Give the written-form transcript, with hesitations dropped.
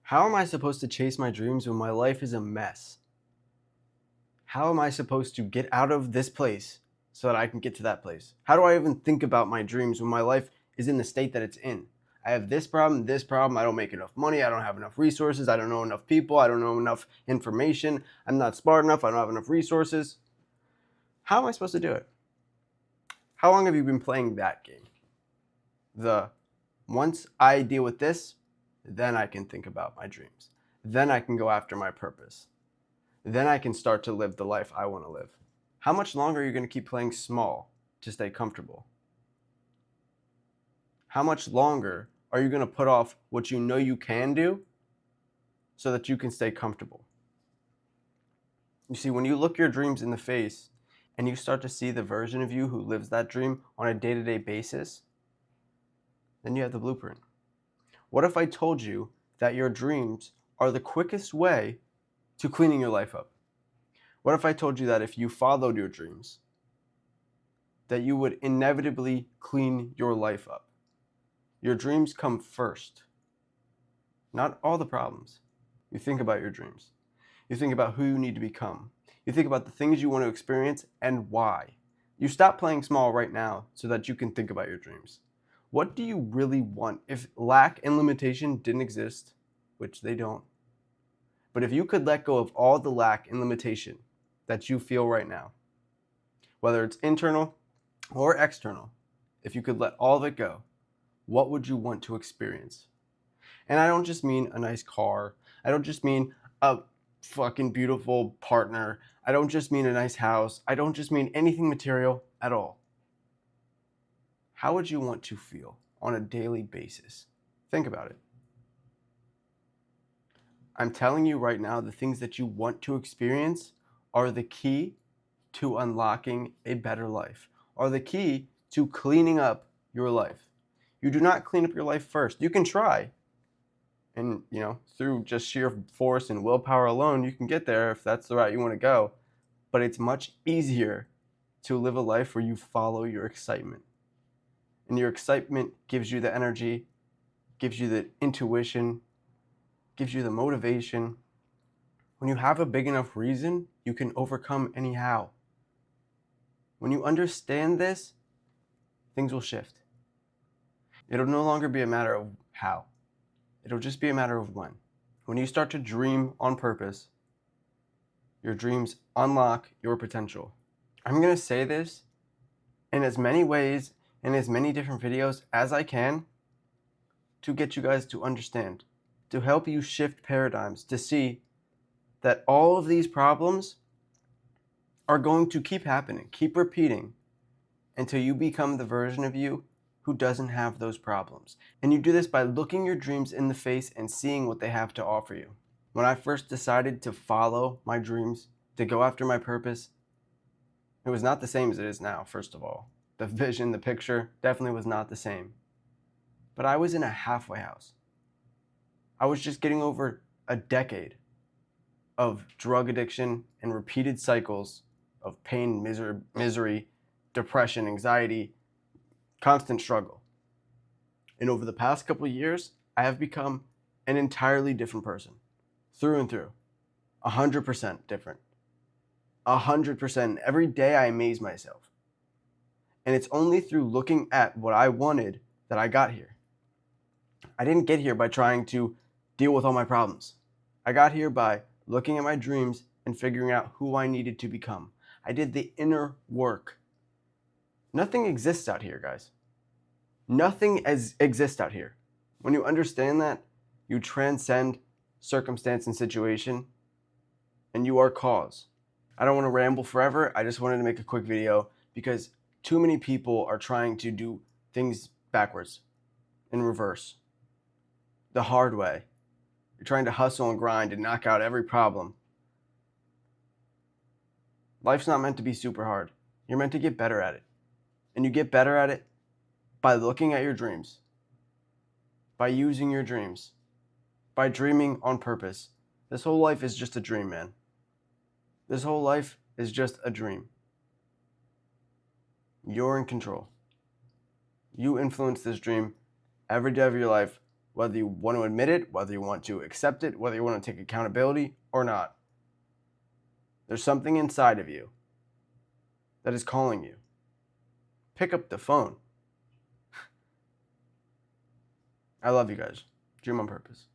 How am I supposed to chase my dreams when my life is a mess? How am I supposed to get out of this place so that I can get to that place? How do I even think about my dreams when my life is in the state that it's in? I have this problem, I don't make enough money, I don't have enough resources, I don't know enough people, I don't know enough information, I'm not smart enough, I don't have enough resources. How am I supposed to do it? How long have you been playing that game? Once I deal with this, then I can think about my dreams. Then I can go after my purpose. Then I can start to live the life I want to live. How much longer are you going to keep playing small to stay comfortable? How much longer are you going to put off what you know you can do so that you can stay comfortable? You see, when you look your dreams in the face and you start to see the version of you who lives that dream on a day-to-day basis, then you have the blueprint. What if I told you that your dreams are the quickest way to cleaning your life up? What if I told you that if you followed your dreams, that you would inevitably clean your life up? Your dreams come first, not all the problems. You think about your dreams. You think about who you need to become. You think about the things you want to experience and why. You stop playing small right now so that you can think about your dreams. What do you really want? If lack and limitation didn't exist, which they don't, but if you could let go of all the lack and limitation that you feel right now, whether it's internal or external, if you could let all of it go, what would you want to experience? And I don't just mean a nice car. I don't just mean a fucking beautiful partner. I don't just mean a nice house. I don't just mean anything material at all. How would you want to feel on a daily basis? Think about it. I'm telling you right now, the things that you want to experience are the key to unlocking a better life, are the key to cleaning up your life. You do not clean up your life first. You can try. And, through just sheer force and willpower alone, you can get there if that's the route you want to go. But it's much easier to live a life where you follow your excitement. And your excitement gives you the energy, gives you the intuition, gives you the motivation. When you have a big enough reason, you can overcome any how. When you understand this, things will shift. It'll no longer be a matter of how. It'll just be a matter of when. When you start to dream on purpose, your dreams unlock your potential. I'm going to say this in as many ways, in as many different videos as I can, to get you guys to understand, to help you shift paradigms, to see that all of these problems are going to keep happening, keep repeating, until you become the version of you who doesn't have those problems. And you do this by looking your dreams in the face and seeing what they have to offer you. When I first decided to follow my dreams, to go after my purpose, it was not the same as it is now, first of all. The vision, the picture, definitely was not the same. But I was in a halfway house. I was just getting over a decade of drug addiction and repeated cycles of pain, misery, depression, anxiety, constant struggle. And over the past couple of years, I have become an entirely different person, through and through, 100% different, 100%. Every day I amaze myself. And it's only through looking at what I wanted that I got here. I didn't get here by trying to deal with all my problems. I got here by looking at my dreams and figuring out who I needed to become. I did the inner work. Nothing exists out here, guys. Nothing exists out here. When you understand that, you transcend circumstance and situation, and you are cause. I don't want to ramble forever. I just wanted to make a quick video because too many people are trying to do things backwards, in reverse, the hard way. You're trying to hustle and grind and knock out every problem. Life's not meant to be super hard. You're meant to get better at it. And you get better at it by looking at your dreams, by using your dreams, by dreaming on purpose. This whole life is just a dream, man. This whole life is just a dream. You're in control. You influence this dream every day of your life whether you want to admit it, whether you want to accept it, whether you want to take accountability or not. There's something inside of you that is calling you. Pick up the phone. I love you guys. Dream on purpose.